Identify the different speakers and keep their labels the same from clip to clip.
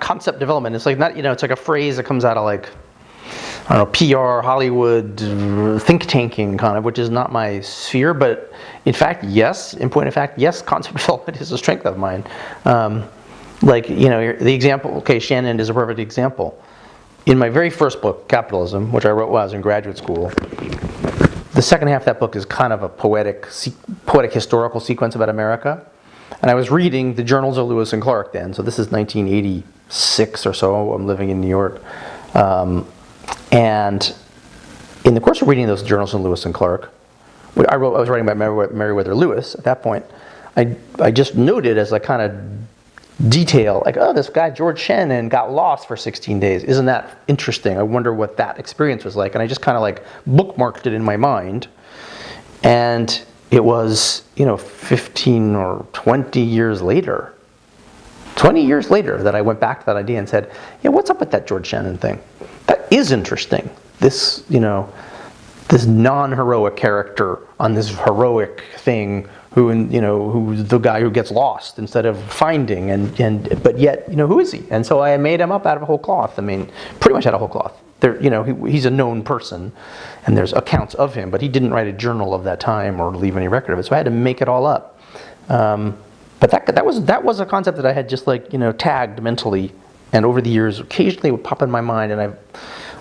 Speaker 1: concept development. It's like not, it's like a phrase that comes out of like, I don't know, PR, Hollywood, think tanking kind of, which is not my sphere. But in fact, yes, concept development is a strength of mine. The example, okay, Shannon is a perfect example. In my very first book, Capitalism, which I wrote while I was in graduate school, the second half of that book is kind of a poetic historical sequence about America. And I was reading the journals of Lewis and Clark then, so this is 1986 or so. I'm living in New York. And in the course of reading those journals of Lewis and Clark, I was writing about Meriwether Lewis at that point. I just noted as a kind of detail, like, oh, this guy George Shannon got lost for 16 days. Isn't that interesting? I wonder what that experience was like. And I just kind of like bookmarked it in my mind. And it was, 15 or 20 years later, that I went back to that idea and said, yeah, what's up with that George Shannon thing? That is interesting. This, this non-heroic character on this heroic thing who's the guy who gets lost instead of finding, but yet, who is he? And so I made him up out of a whole cloth. I mean, pretty much out of a whole cloth. He's a known person, and there's accounts of him, but he didn't write a journal of that time or leave any record of it, so I had to make it all up. But that was a concept that I had just tagged mentally, and over the years, occasionally it would pop in my mind, and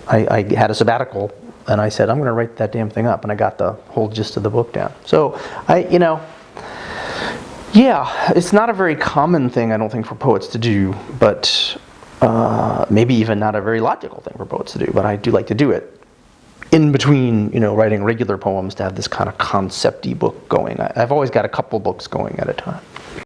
Speaker 1: I had a sabbatical, and I said, I'm going to write that damn thing up, and I got the whole gist of the book down. So yeah, it's not a very common thing, I don't think, for poets to do, but maybe even not a very logical thing for poets to do, but I do like to do it. In between, writing regular poems, to have this kind of concept-y book going. I've always got a couple books going at a time.